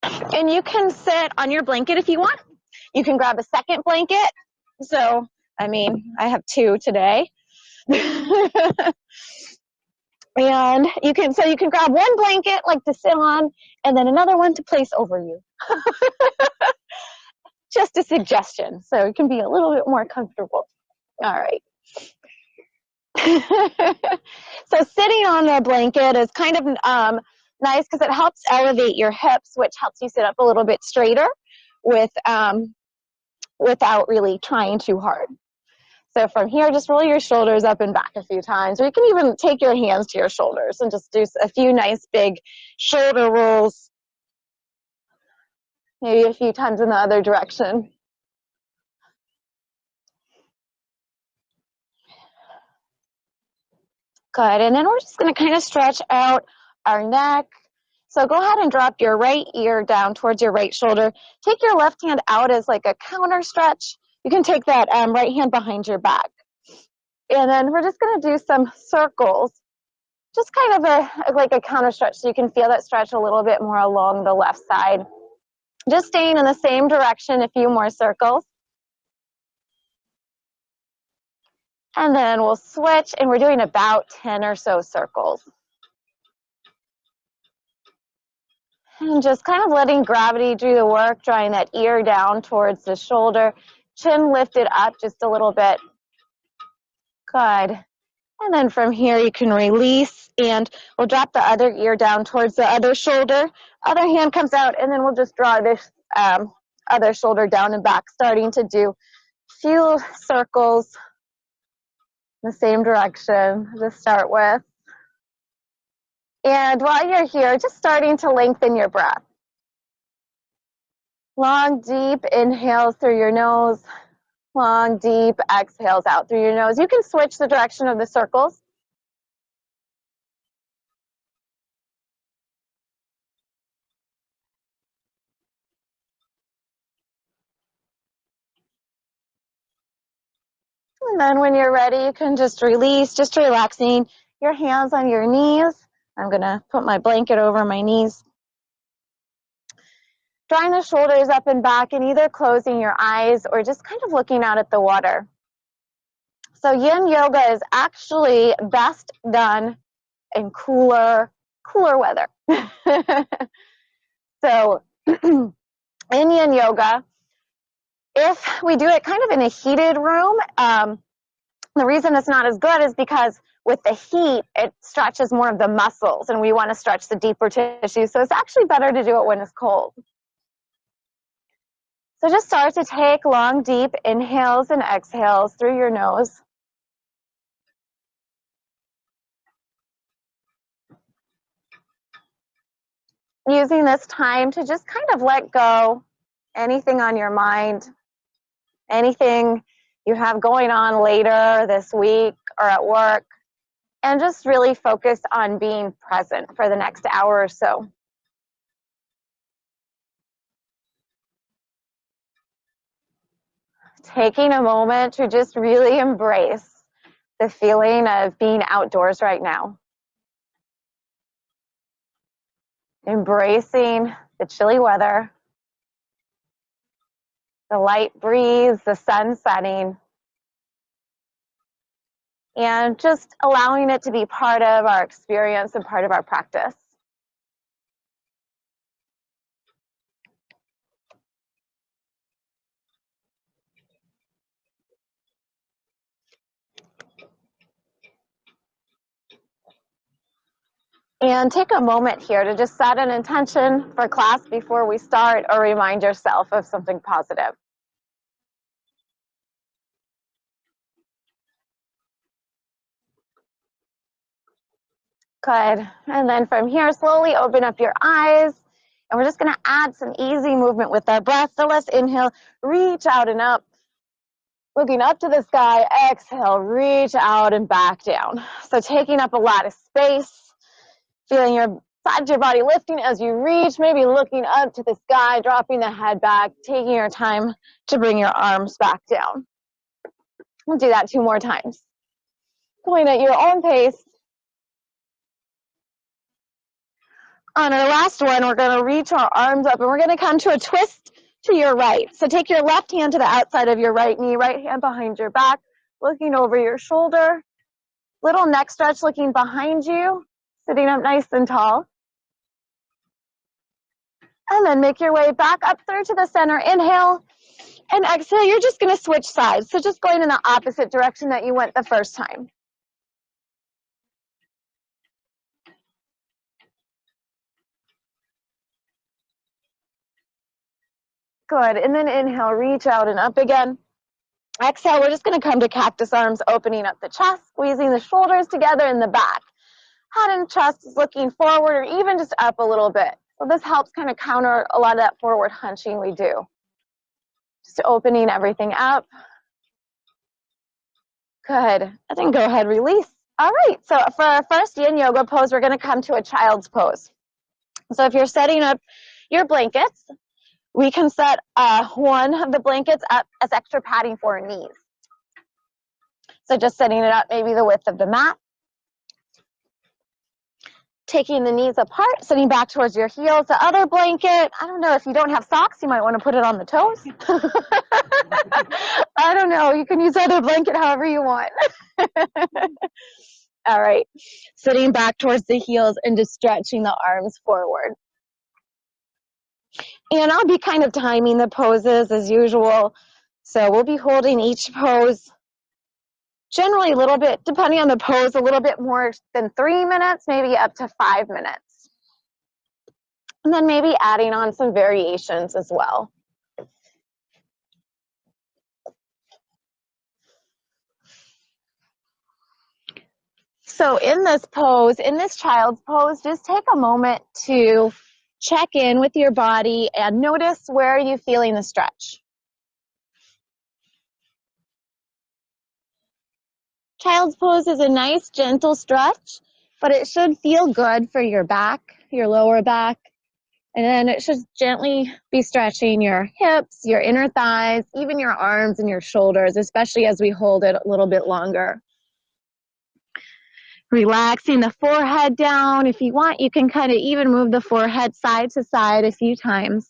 And you can sit on your blanket if you want. You can grab a second blanket. So, I mean, I have two today. And you can grab one blanket like to sit on and then another one to place over you. Just a suggestion. So it can be a little bit more comfortable. All right. So sitting on a blanket is kind of nice because it helps elevate your hips, which helps you sit up a little bit straighter without really trying too hard. So from here, just roll your shoulders up and back a few times, or you can even take your hands to your shoulders and just do a few nice big shoulder rolls, maybe a few times in the other direction. Good, and then we're just going to kind of stretch out our neck. So go ahead and drop your right ear down towards your right shoulder. Take your left hand out as like a counter stretch. You can take that right hand behind your back. And then we're just going to do some circles, just kind of like a counter stretch, so you can feel that stretch a little bit more along the left side. Just staying in the same direction, a few more circles. And then we'll switch, and we're doing about 10 or so circles. And just kind of letting gravity do the work, drawing that ear down towards the shoulder, chin lifted up just a little bit. Good. And then from here you can release, and we'll drop the other ear down towards the other shoulder. Other hand comes out, and then we'll just draw this other shoulder down and back, starting to do a few circles in the same direction to start with. And while you're here, just starting to lengthen your breath. Long, deep inhales through your nose. Long, deep exhales out through your nose. You can switch the direction of the circles. And then when you're ready, you can just release, just relaxing your hands on your knees. I'm going to put my blanket over my knees. Drawing the shoulders up and back, and either closing your eyes or just kind of looking out at the water. So Yin Yoga is actually best done in cooler weather. So in Yin Yoga, if we do it kind of in a heated room, the reason it's not as good is because with the heat, it stretches more of the muscles, and we want to stretch the deeper tissue. So it's actually better to do it when it's cold. So just start to take long, deep inhales and exhales through your nose. Using this time to just kind of let go anything on your mind, anything you have going on later this week or at work, and just really focus on being present for the next hour or so. Taking a moment to just really embrace the feeling of being outdoors right now. Embracing the chilly weather, the light breeze, the sun setting, and just allowing it to be part of our experience and part of our practice. And take a moment here to just set an intention for class before we start, or remind yourself of something positive. Good. And then from here, slowly open up your eyes. And we're just going to add some easy movement with our breath. So let's inhale, reach out and up. Looking up to the sky, exhale, reach out and back down. So taking up a lot of space, feeling your side of your body lifting as you reach, maybe looking up to the sky, dropping the head back, taking your time to bring your arms back down. We'll do that 2 more times. Going at your own pace. On our last one, we're going to reach our arms up and we're going to come to a twist to your right. So take your left hand to the outside of your right knee, right hand behind your back, looking over your shoulder. Little neck stretch looking behind you, sitting up nice and tall. And then make your way back up through to the center. Inhale and exhale. You're just going to switch sides. So just going in the opposite direction that you went the first time. Good. And then inhale, reach out and up again. Exhale, we're just going to come to cactus arms, opening up the chest, squeezing the shoulders together in the back. Head and chest is looking forward or even just up a little bit. So this helps kind of counter a lot of that forward hunching we do. Just opening everything up. Good. And then go ahead, release. All right, so for our first Yin Yoga pose, we're going to come to a child's pose. So if you're setting up your blankets, we can set one of the blankets up as extra padding for our knees. So just setting it up maybe the width of the mat. Taking the knees apart, sitting back towards your heels. The other blanket, I don't know, if you don't have socks, you might want to put it on the toes. I don't know, you can use the other blanket however you want. All right, sitting back towards the heels and just stretching the arms forward. And I'll be kind of timing the poses as usual. So we'll be holding each pose generally a little bit, depending on the pose, a little bit more than 3 minutes, maybe up to 5 minutes. And then maybe adding on some variations as well. So in this pose, in this child's pose, just take a moment to check in with your body and notice where are you feeling the stretch. Child's pose is a nice, gentle stretch, but it should feel good for your back, your lower back. And then it should gently be stretching your hips, your inner thighs, even your arms and your shoulders, especially as we hold it a little bit longer. Relaxing the forehead down. If you want, you can kind of even move the forehead side to side a few times.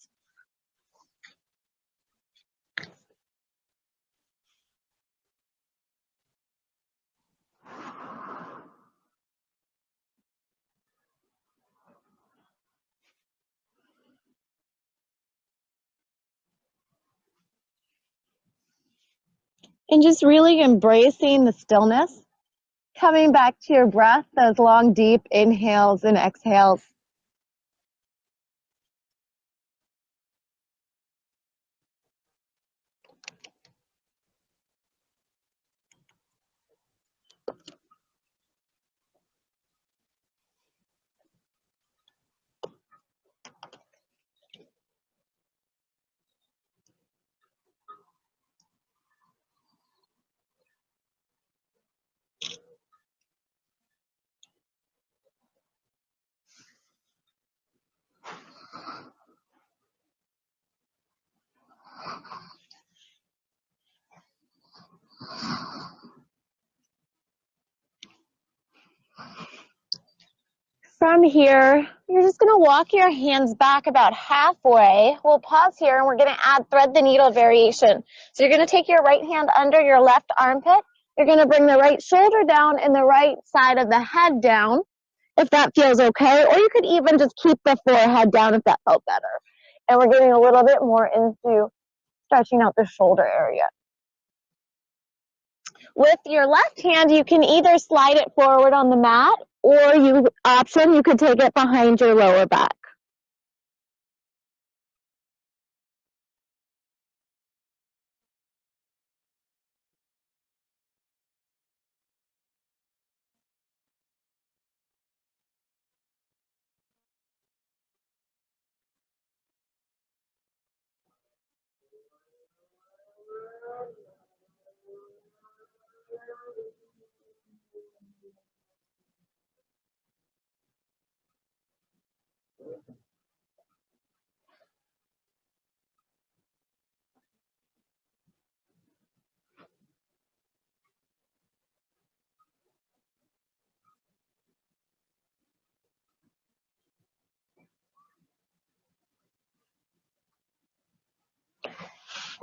And just really embracing the stillness. Coming back to your breath, those long, deep inhales and exhales. From here, you're just going to walk your hands back about halfway. We'll pause here and we're going to add thread the needle variation. So you're going to take your right hand under your left armpit. You're going to bring the right shoulder down and the right side of the head down, if that feels okay. Or you could even just keep the forehead down if that felt better. And we're getting a little bit more into stretching out the shoulder area. With your left hand, you can either slide it forward on the mat or you could take it behind your lower back.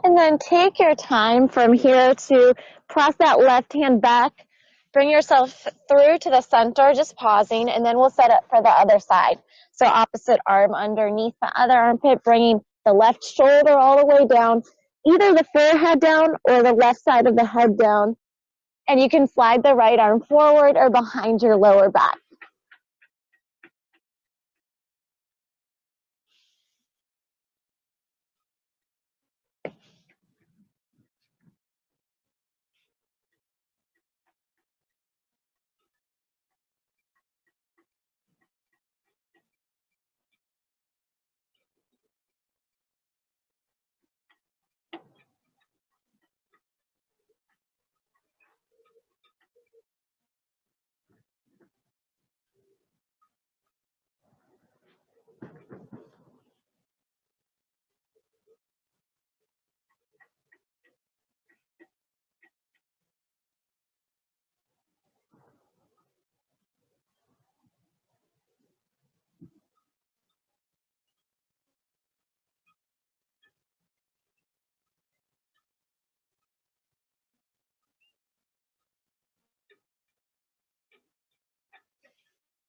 And then take your time from here to press that left hand back. Bring yourself through to the center, just pausing, and then we'll set up for the other side. So opposite arm underneath the other armpit, bringing the left shoulder all the way down, either the forehead down or the left side of the head down. And you can slide the right arm forward or behind your lower back.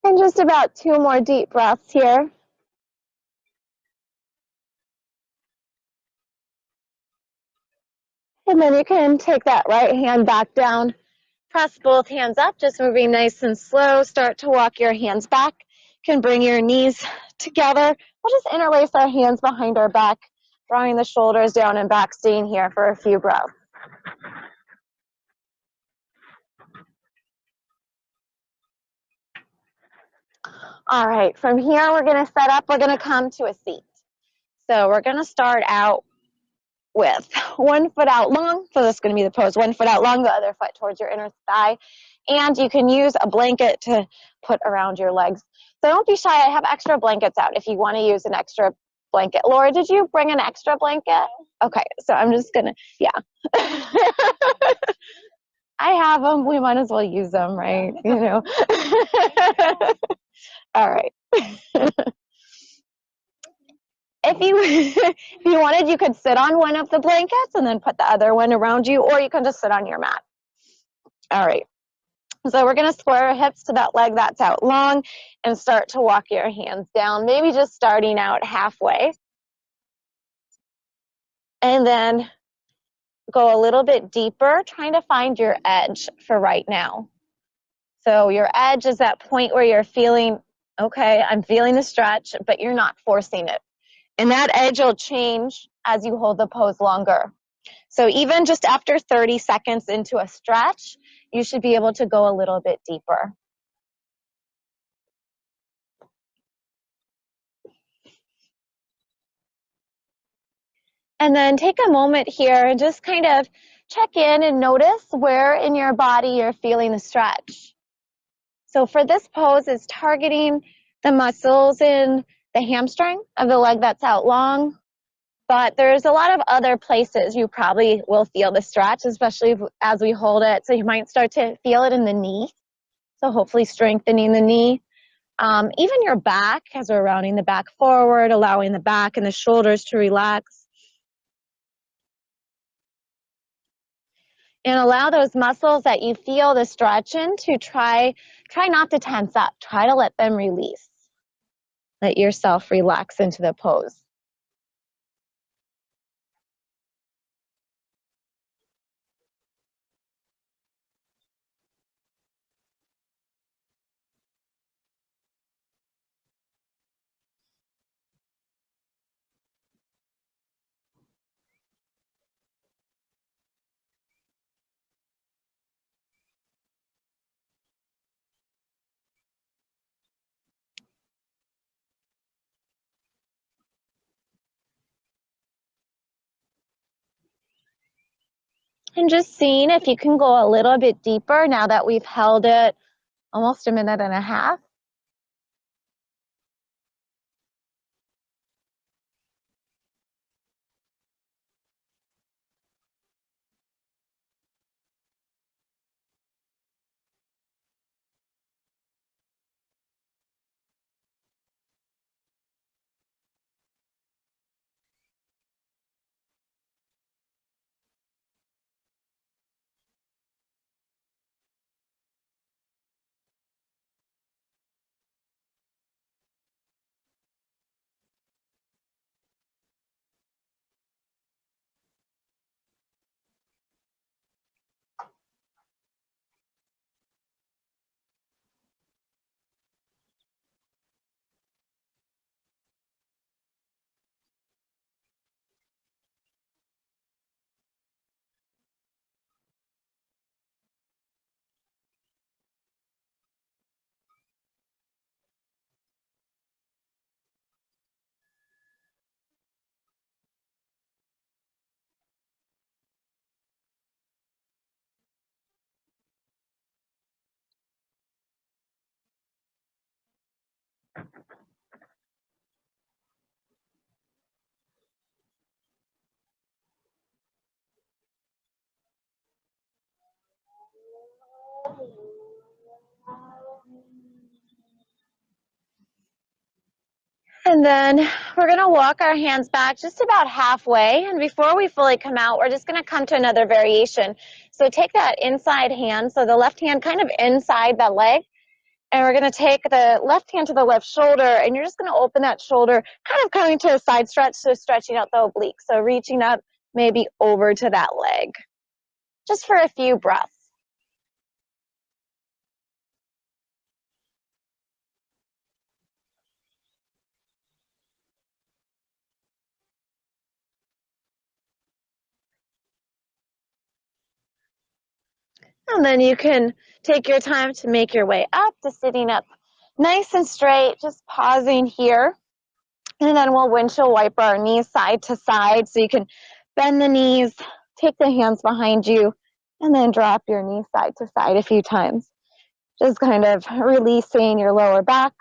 And just about 2 more deep breaths here. And then you can take that right hand back down. Press both hands up, just moving nice and slow. Start to walk your hands back. You can bring your knees together. We'll just interlace our hands behind our back, drawing the shoulders down and back, staying here for a few breaths. All right, from here we're going to set up, we're going to come to a seat. So we're going to start out with 1 foot out long. So this is going to be the pose. 1 foot out long, the other foot towards your inner thigh. And you can use a blanket to put around your legs. So don't be shy. I have extra blankets out if you want to use an extra blanket. Laura, did you bring an extra blanket? Okay, so I'm just going to, yeah. I have them. We might as well use them, right? You know. All right. If you if you wanted, you could sit on one of the blankets and then put the other one around you, or you can just sit on your mat. All right. So we're going to square our hips to that leg that's out long and start to walk your hands down, maybe just starting out halfway. And then go a little bit deeper, trying to find your edge for right now. So your edge is that point where you're feeling, okay, I'm feeling the stretch, but you're not forcing it. And that edge will change as you hold the pose longer. So even just after 30 seconds into a stretch, you should be able to go a little bit deeper. And then take a moment here and just kind of check in and notice where in your body you're feeling the stretch. So for this pose, it's targeting the muscles in the hamstring of the leg that's out long. But there's a lot of other places you probably will feel the stretch, especially as we hold it. So you might start to feel it in the knee. So hopefully strengthening the knee. Even your back, as we're rounding the back forward, allowing the back and the shoulders to relax. And allow those muscles that you feel the stretch in to try not to tense up. Try to let them release. Let yourself relax into the pose. And just seeing if you can go a little bit deeper now that we've held it almost a minute and a half. And then we're going to walk our hands back just about halfway. And before we fully come out, we're just going to come to another variation. So take that inside hand, so the left hand kind of inside that leg. And we're going to take the left hand to the left shoulder, and you're just going to open that shoulder, kind of coming to a side stretch, so stretching out the oblique. So reaching up maybe over to that leg, just for a few breaths. And then you can take your time to make your way up to sitting up nice and straight, just pausing here. And then we'll windshield wiper our knees side to side. So you can bend the knees, take the hands behind you, and then drop your knees side to side a few times. Just kind of releasing your lower back,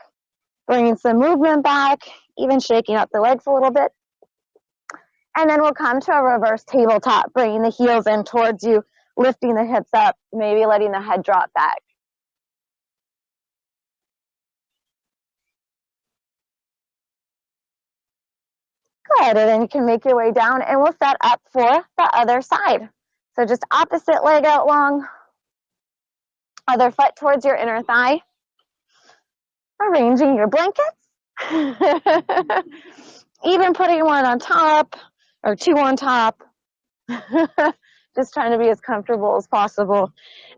bringing some movement back, even shaking up the legs a little bit. And then we'll come to a reverse tabletop, bringing the heels in towards you, lifting the hips up, maybe letting the head drop back. Good, and then you can make your way down, and we'll set up for the other side. So just opposite leg out long, other foot towards your inner thigh. Arranging your blankets. Even putting one on top or two on top. Just trying to be as comfortable as possible.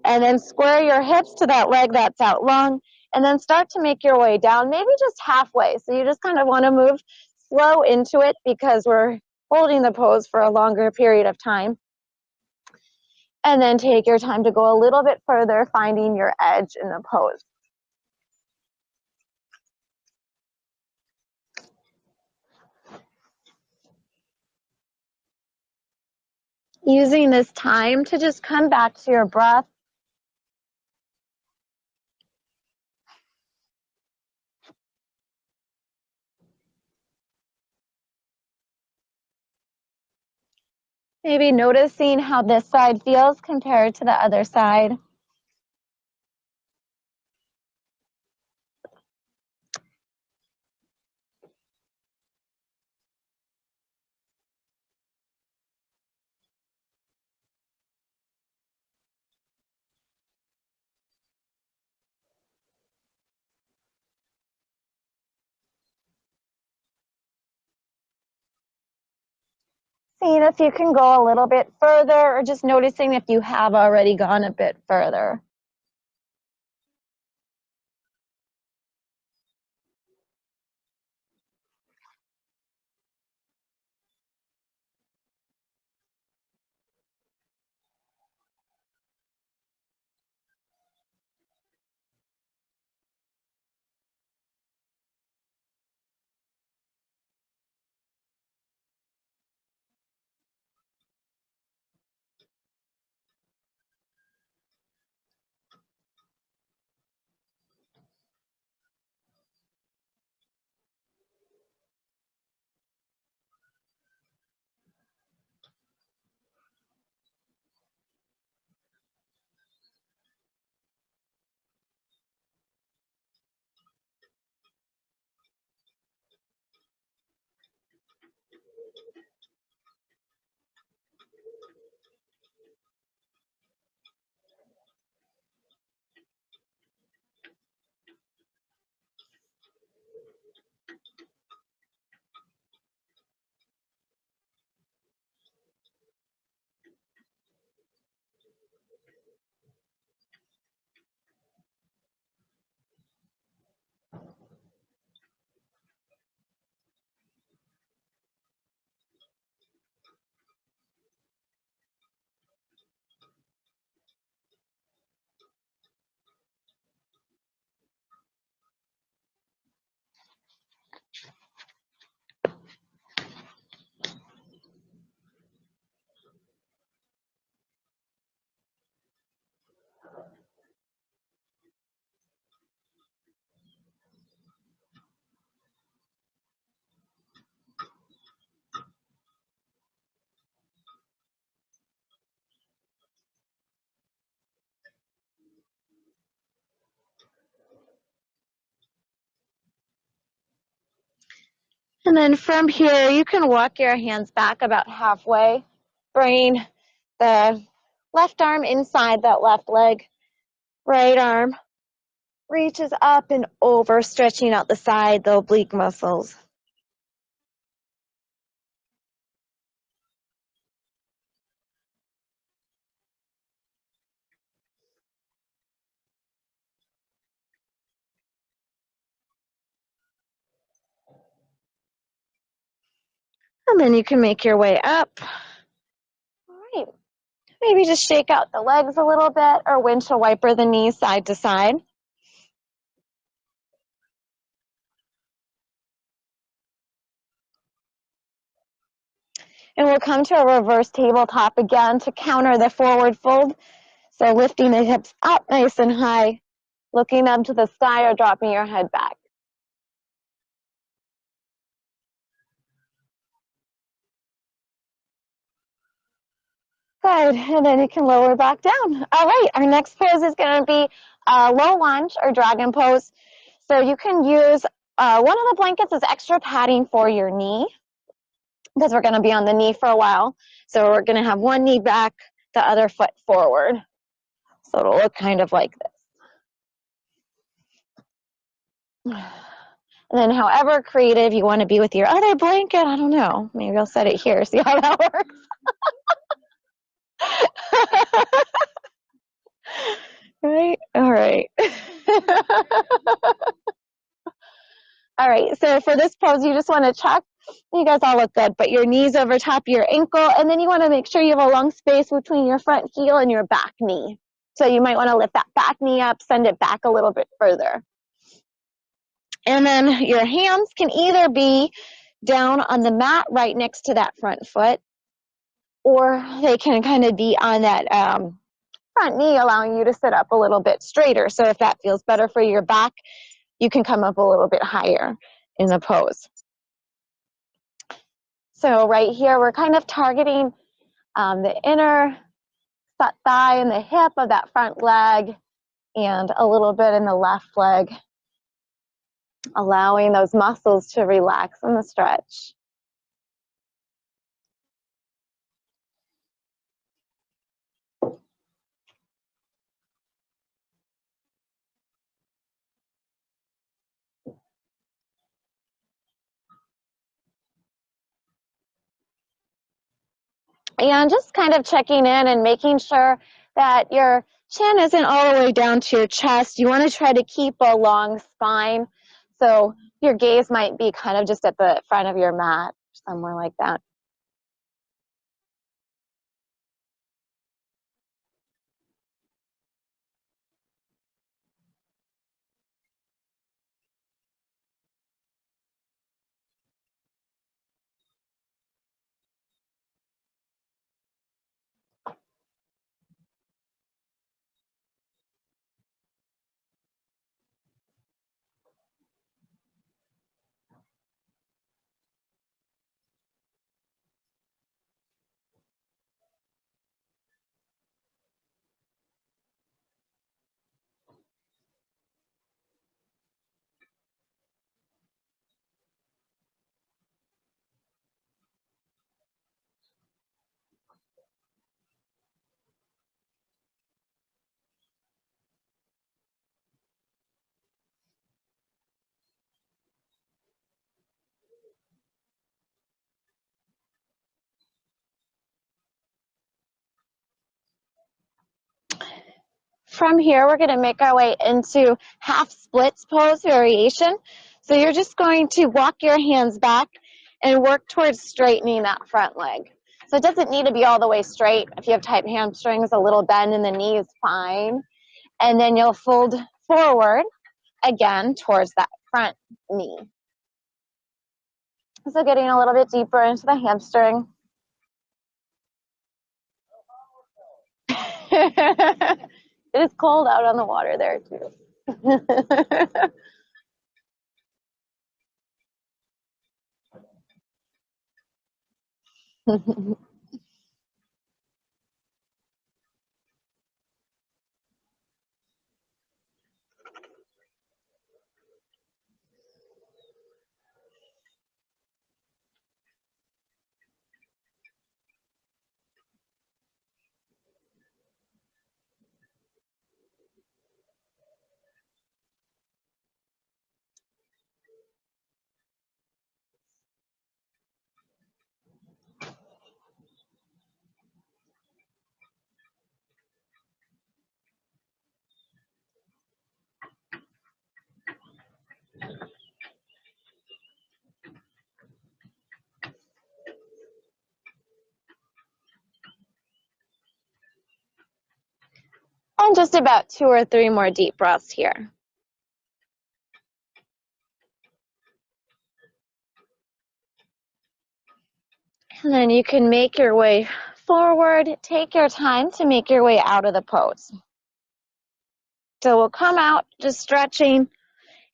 And then square your hips to that leg that's out long, and then start to make your way down, maybe just halfway. So you just kind of want to move slow into it because we're holding the pose for a longer period of time. And then take your time to go a little bit further, finding your edge in the pose. Using this time to just come back to your breath. Maybe noticing how this side feels compared to the other side. Seeing if you can go a little bit further, or just noticing if you have already gone a bit further. And then from here, you can walk your hands back about halfway. Bring the left arm inside that left leg. Right arm reaches up and over, stretching out the side, the oblique muscles. And then you can make your way up. All right. Maybe just shake out the legs a little bit or windshield wiper the knees side to side. And we'll come to a reverse tabletop again to counter the forward fold. So lifting the hips up nice and high, looking up to the sky or dropping your head back. Good, and then you can lower back down. All right, our next pose is going to be a low lunge or dragon pose. So you can use one of the blankets as extra padding for your knee because we're going to be on the knee for a while. So we're going to have one knee back, the other foot forward. So it'll look kind of like this. And then however creative you want to be with your other blanket, I don't know. Maybe I'll set it here, see how that works. Right? All right. All right, so for this pose, you just want to check. You guys all look good, but your knees over top of your ankle, and then you want to make sure you have a long space between your front heel and your back knee. So you might want to lift that back knee up, send it back a little bit further. And then your hands can either be down on the mat right next to that front foot, or they can kind of be on that front knee, allowing you to sit up a little bit straighter. So if that feels better for your back, you can come up a little bit higher in the pose. So right here, we're kind of targeting the inner thigh and the hip of that front leg and a little bit in the left leg, allowing those muscles to relax in the stretch. And just kind of checking in and making sure that your chin isn't all the way down to your chest. You want to try to keep a long spine. So your gaze might be kind of just at the front of your mat, somewhere like that. From here, we're going to make our way into half splits pose variation. So you're just going to walk your hands back and work towards straightening that front leg. So it doesn't need to be all the way straight. If you have tight hamstrings, a little bend in the knee is fine. And then you'll fold forward again towards that front knee. So getting a little bit deeper into the hamstring. It is cold out on the water there too. And just about 2 or 3 more deep breaths here. And then you can make your way forward. Take your time to make your way out of the pose. So we'll come out just stretching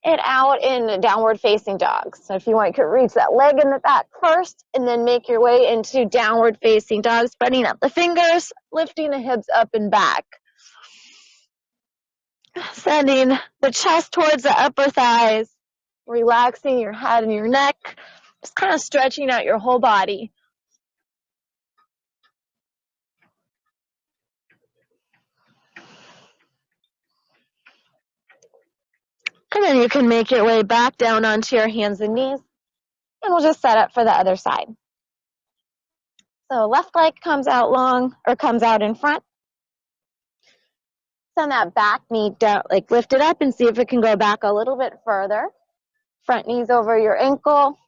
it out in downward facing dog. So if you want, you could reach that leg in the back first and then make your way into downward facing dog, spreading out the fingers, lifting the hips up and back. Sending the chest towards the upper thighs, relaxing your head and your neck, just kind of stretching out your whole body. And then you can make your way back down onto your hands and knees. And we'll just set up for the other side. So left leg comes out long, or comes out in front. Send that back knee down, like lift it up and see if it can go back a little bit further. Front knees over your ankle.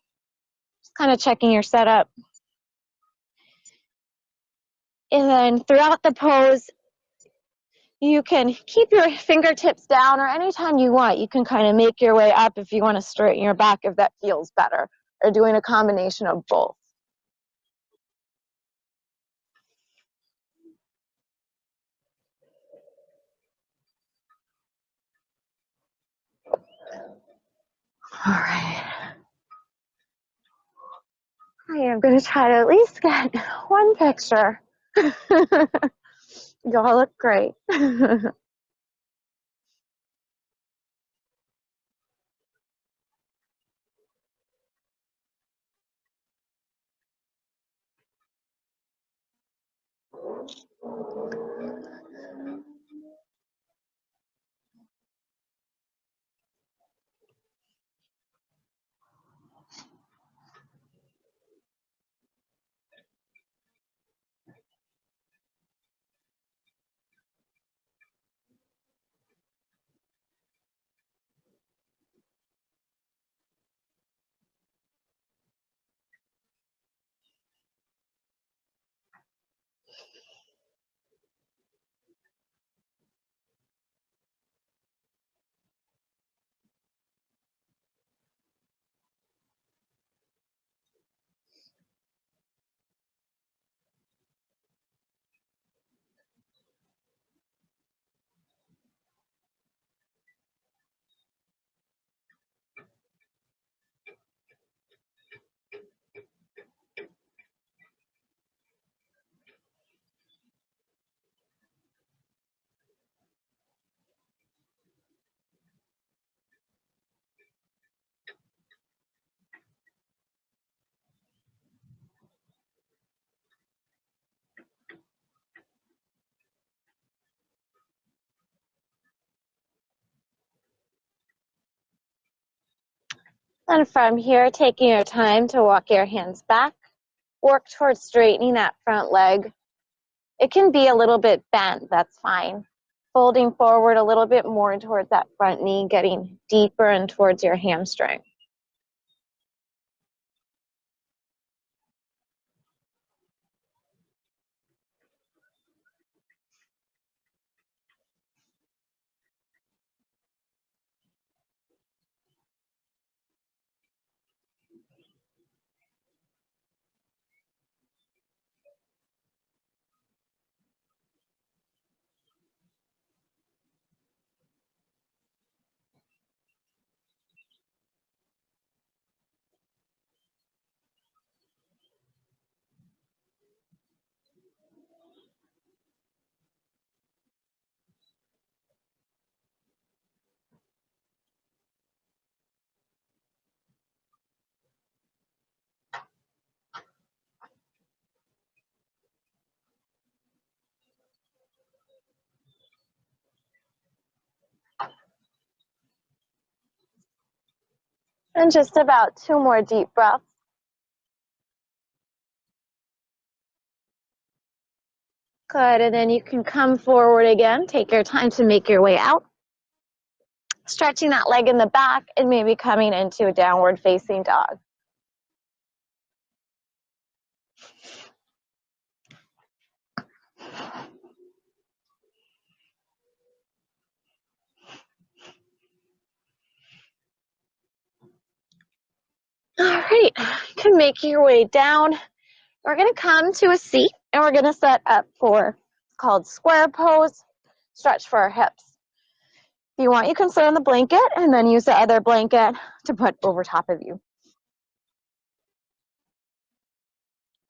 Just kind of checking your setup. And then throughout the pose, you can keep your fingertips down, or anytime you want, you can kind of make your way up if you want to straighten your back if that feels better, or doing a combination of both. All right. I am going to try to at least get one picture. Y'all look great. And from here, taking your time to walk your hands back, work towards straightening that front leg. It can be a little bit bent, that's fine. Folding forward a little bit more towards that front knee, getting deeper and towards your hamstring. And just about 2 more deep breaths. Good, and then you can come forward again. Take your time to make your way out. Stretching that leg in the back and maybe coming into a downward facing dog. All right, you can make your way down. We're going to come to a seat and we're going to set up for, it's called square pose, stretch for our hips. If you want, you can sit on the blanket and then use the other blanket to put over top of you.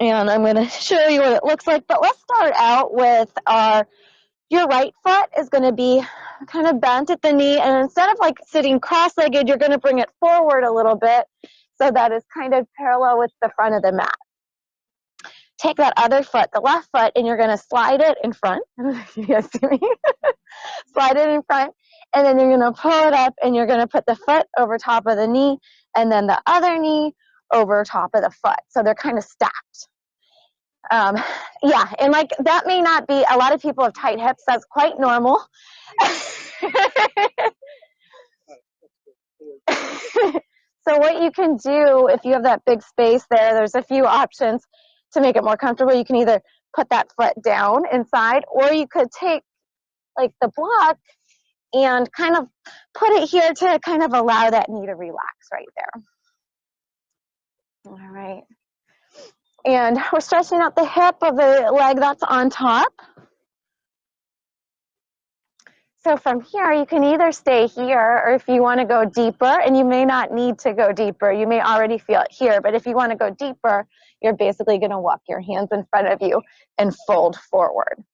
And I'm going to show you what it looks like, but let's start out with your right foot is going to be kind of bent at the knee, and instead of like sitting cross-legged, you're going to bring it forward a little bit so that it's kind of parallel with the front of the mat. Take that other foot, the left foot, and you're going to slide it in front. You guys see me? Slide it in front, and then you're going to pull it up, and you're going to put the foot over top of the knee, and then the other knee over top of the foot. So they're kind of stacked. Yeah, and like that may not be, a lot of people have tight hips. That's quite normal. So what you can do if you have that big space there's a few options to make it more comfortable. You can either put that foot down inside, or you could take like the block and kind of put it here to kind of allow that knee to relax right there. All right. And we're stretching out the hip of the leg that's on top. So from here, you can either stay here, or if you want to go deeper, and you may not need to go deeper, you may already feel it here, but if you want to go deeper, you're basically going to walk your hands in front of you and fold forward.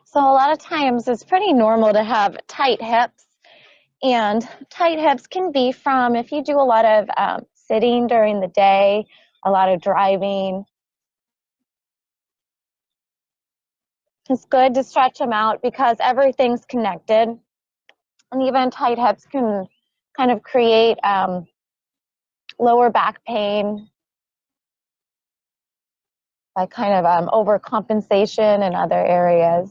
So a lot of times it's pretty normal to have tight hips, and tight hips can be from if you do a lot of sitting during the day, a lot of driving. It's good to stretch them out because everything's connected, and even tight hips can kind of create lower back pain, like kind of overcompensation in other areas.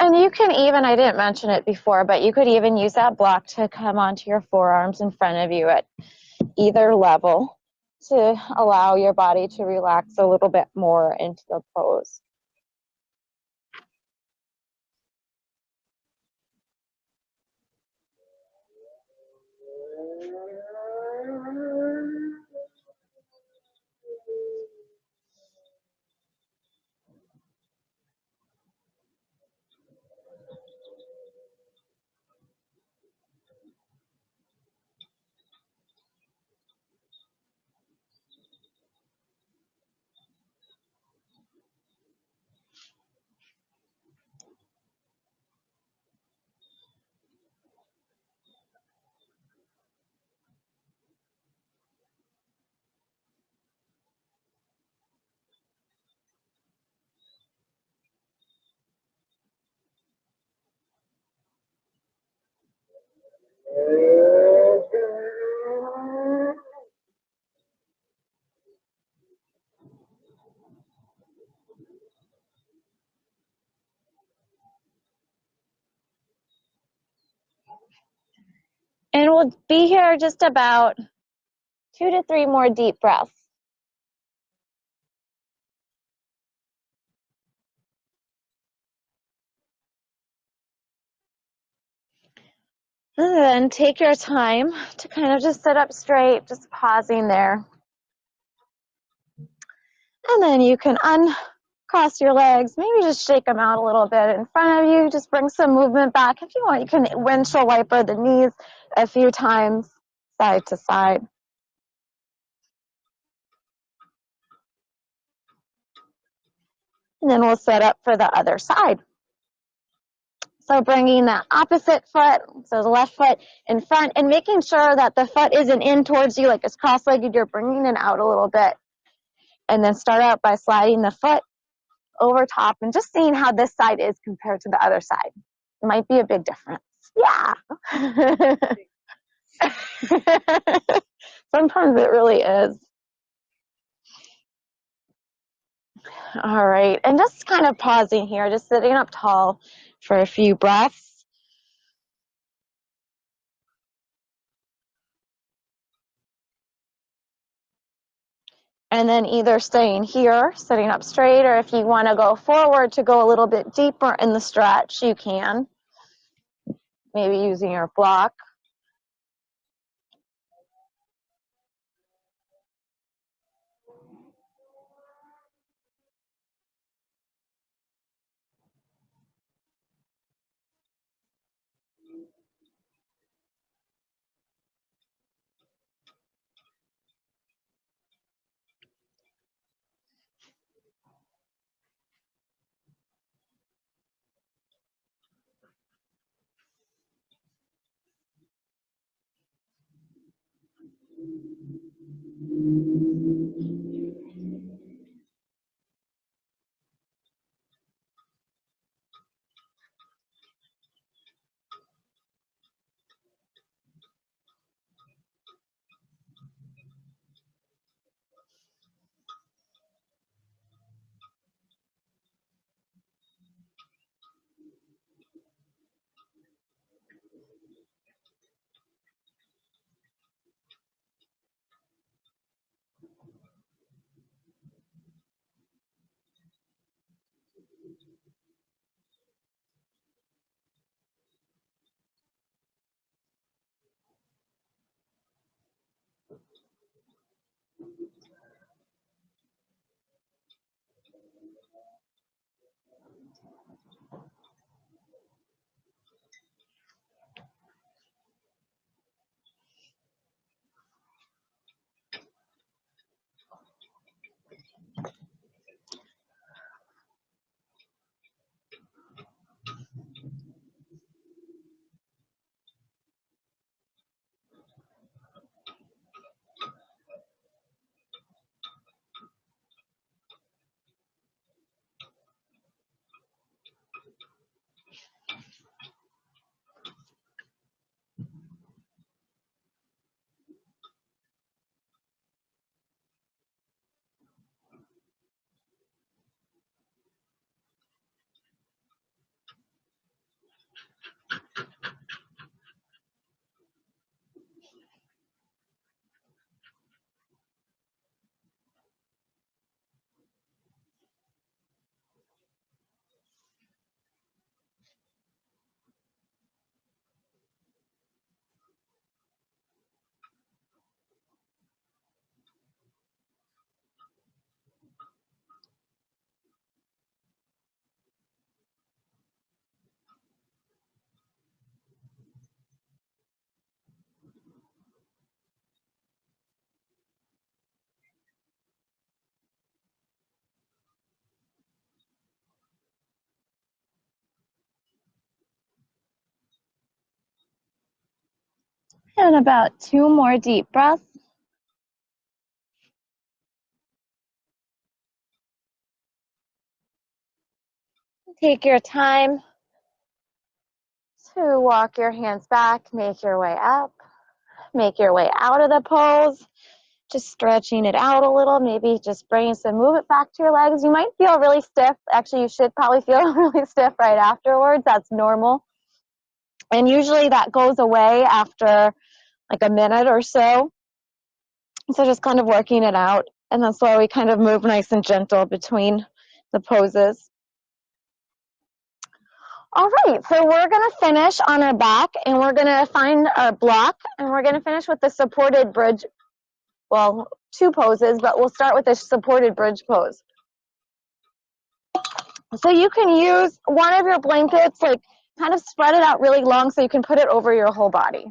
And you can even, I didn't mention it before, but you could even use that block to come onto your forearms in front of you at either level to allow your body to relax a little bit more into the pose. And we'll be here just about 2 to 3 more deep breaths. And then take your time to kind of just sit up straight, just pausing there. And then you can uncross your legs, maybe just shake them out a little bit in front of you. Just bring some movement back. If you want, you can windshield wiper the knees a few times, side to side. And then we'll set up for the other side. So bringing the opposite foot, so the left foot in front, and making sure that the foot isn't in towards you like it's cross-legged. You're bringing it out a little bit. And then start out by sliding the foot over top and just seeing how this side is compared to the other side. It might be a big difference. Yeah. Sometimes it really is. All right. And just kind of pausing here, just sitting up tall for a few breaths. And then either staying here, sitting up straight, or if you want to go forward to go a little bit deeper in the stretch, you can. Maybe using your block. And about 2 more deep breaths. Take your time to walk your hands back, make your way up, make your way out of the pose, just stretching it out a little, maybe just bringing some movement back to your legs. You might feel really stiff. Actually, you should probably feel really stiff right afterwards. That's normal. And usually that goes away after like a minute or so. So just kind of working it out. And that's why we kind of move nice and gentle between the poses. All right, so we're going to finish on our back, and we're going to find our block, and we're going to finish with the supported bridge. Well, 2 poses, but we'll start with the supported bridge pose. So you can use one of your blankets, like kind of spread it out really long so you can put it over your whole body.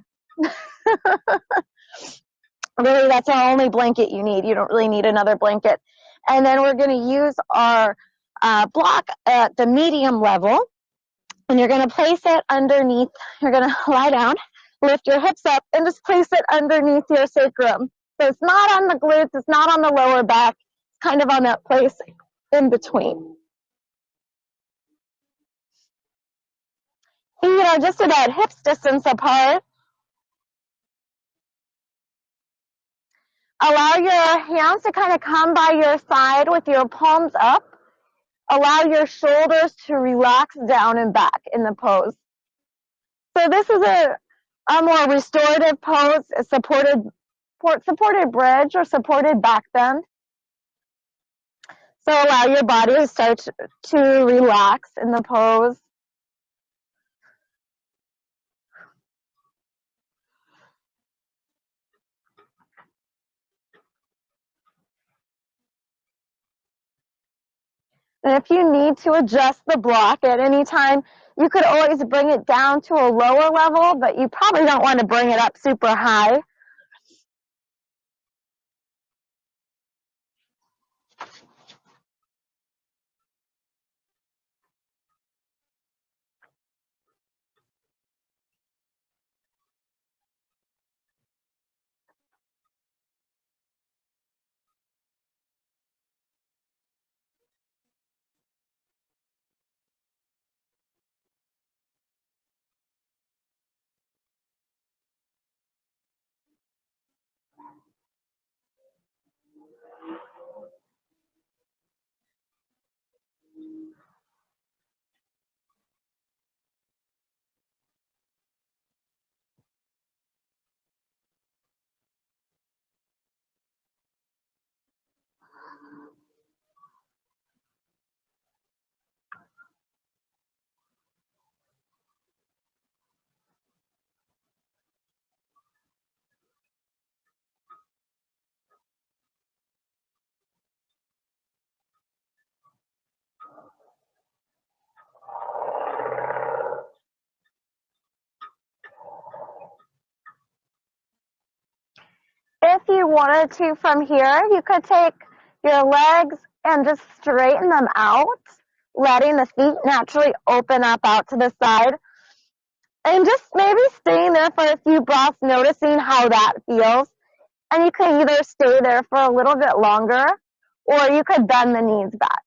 Really, that's our only blanket you need. You don't really need another blanket. And then we're going to use our block at the medium level, and you're going to place it underneath. You're going to lie down, lift your hips up, and just place it underneath your sacrum. So it's not on the glutes, it's not on the lower back, it's kind of on that place in between. Feet are just about hips distance apart. Allow your hands to kind of come by your side with your palms up. Allow your shoulders to relax down and back in the pose. So this is a more restorative pose, a supported bridge or supported back bend. So allow your body to start to relax in the pose. And if you need to adjust the block at any time, you could always bring it down to a lower level, but you probably don't want to bring it up super high. If you wanted to from here, you could take your legs and just straighten them out, letting the feet naturally open up out to the side. And just maybe staying there for a few breaths, noticing how that feels. And you can either stay there for a little bit longer, or you could bend the knees back.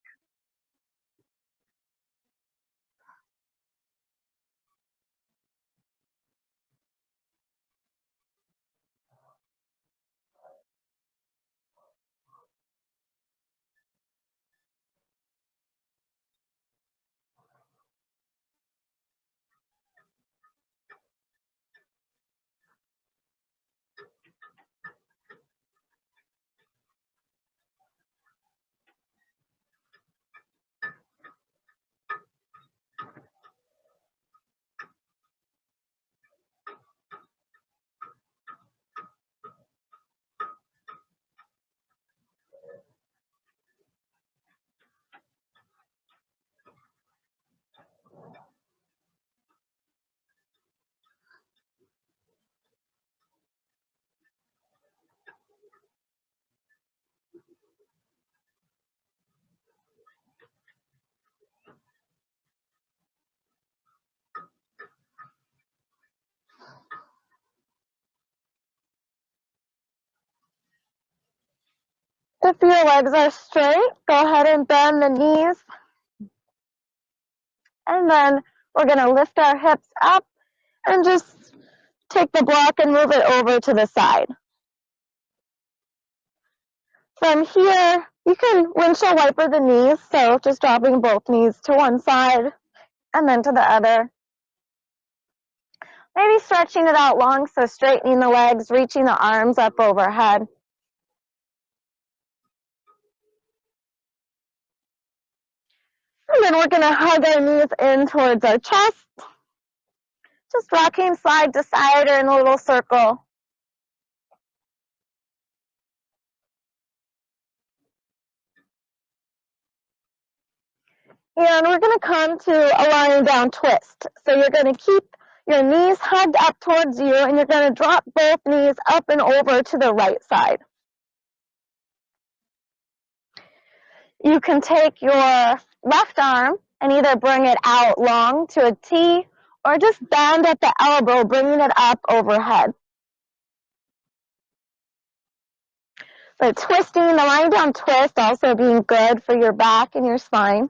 If your legs are straight, go ahead and bend the knees. And then we're going to lift our hips up and just take the block and move it over to the side. From here, you can windshield wiper the knees, so just dropping both knees to one side and then to the other. Maybe stretching it out long, so straightening the legs, reaching the arms up overhead. And then we're going to hug our knees in towards our chest. Just rocking side to side or in a little circle. And we're going to come to a lying down twist. So you're going to keep your knees hugged up towards you, and you're going to drop both knees up and over to the right side. You can take your left arm and either bring it out long to a T or just bend at the elbow, bringing it up overhead. But twisting, the lying down twist also being good for your back and your spine.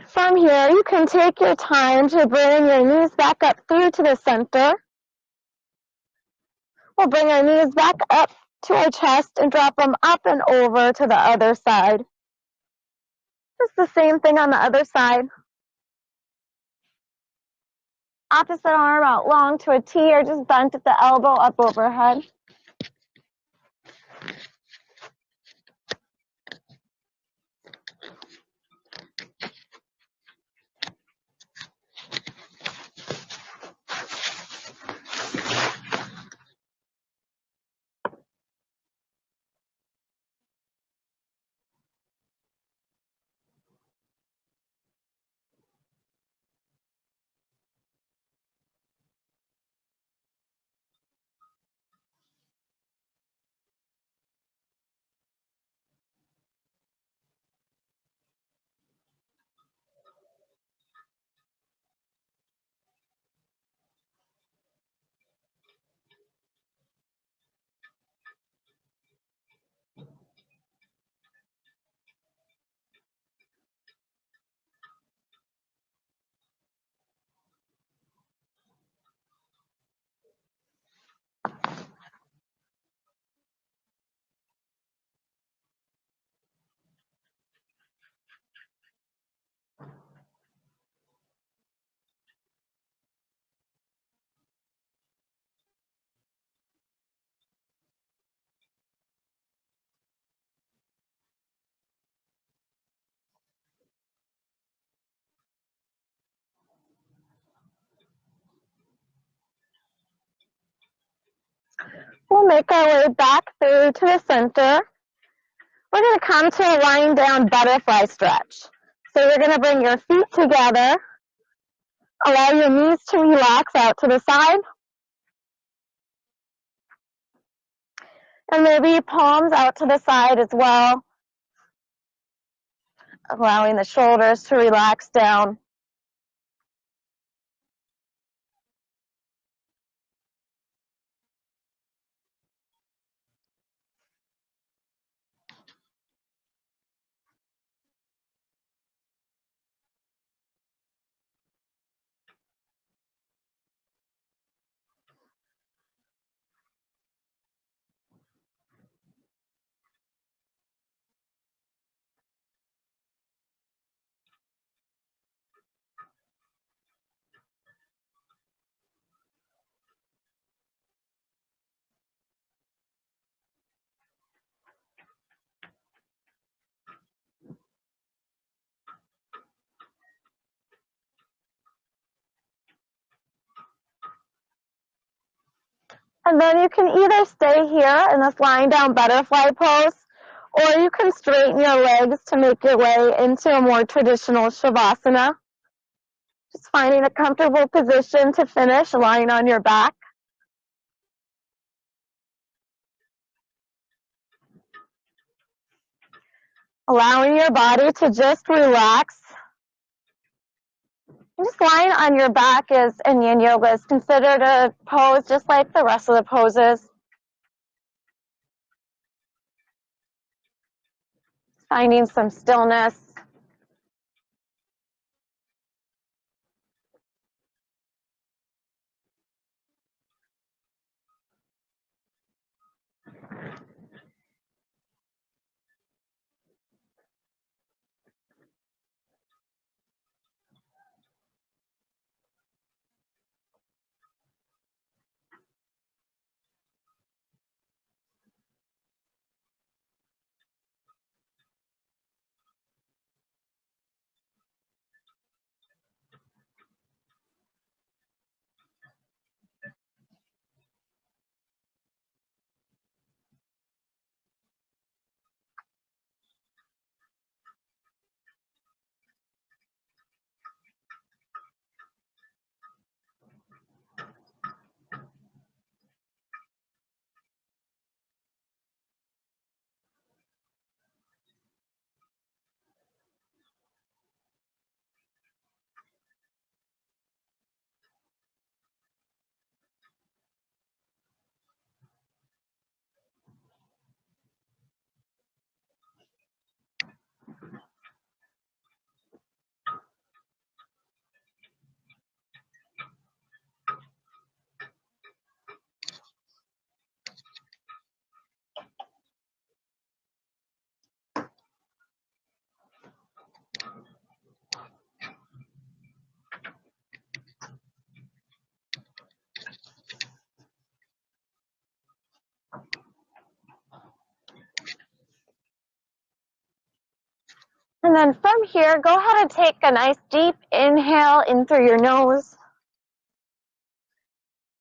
From here, you can take your time to bring your knees back up through to the center. We'll bring our knees back up to our chest and drop them up and over to the other side. Just the same thing on the other side. Opposite arm out long to a T or just bent at the elbow up overhead. We'll make our way back through to the center. We're going to come to a lying down butterfly stretch. So you're going to bring your feet together. Allow your knees to relax out to the side. And maybe palms out to the side as well. Allowing the shoulders to relax down. And then you can either stay here in this lying down butterfly pose, or you can straighten your legs to make your way into a more traditional Shavasana. Just finding a comfortable position to finish, lying on your back. Allowing your body to just relax. And just lying on your back in Yin Yoga is considered a pose just like the rest of the poses. finding some stillness. And then from here, go ahead and take a nice deep inhale in through your nose.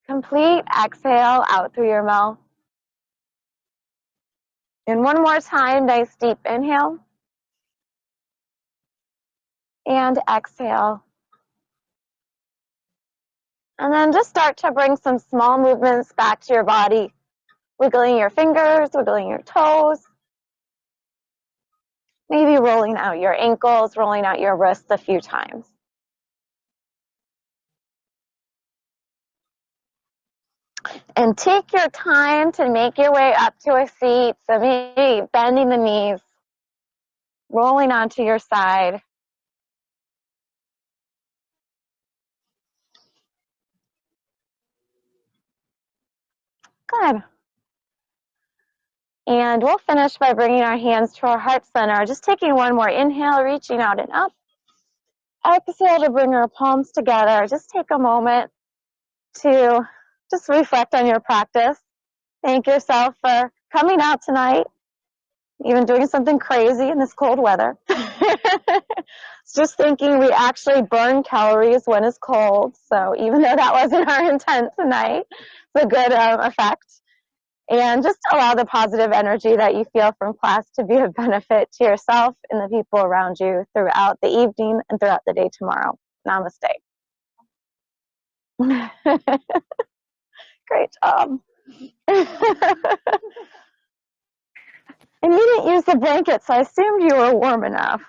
Complete exhale out through your mouth. And one more time, nice deep inhale. And exhale. And then just start to bring some small movements back to your body. Wiggling your fingers, wiggling your toes. Maybe rolling out your ankles, rolling out your wrists a few times. And take your time to make your way up to a seat. So maybe bending the knees, rolling onto your side. Good. And we'll finish by bringing our hands to our heart center. Just taking one more inhale, reaching out and up. Exhale to bring our palms together. Just take a moment to just reflect on your practice. Thank yourself for coming out tonight, even doing something crazy in this cold weather. Just thinking we actually burn calories when it's cold. So even though that wasn't our intent tonight, it's a good effect. And just allow the positive energy that you feel from class to be of benefit to yourself and the people around you throughout the evening and throughout the day tomorrow. Namaste. Great job. And you didn't use the blanket, so I assumed you were warm enough.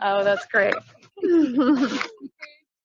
Oh, that's great.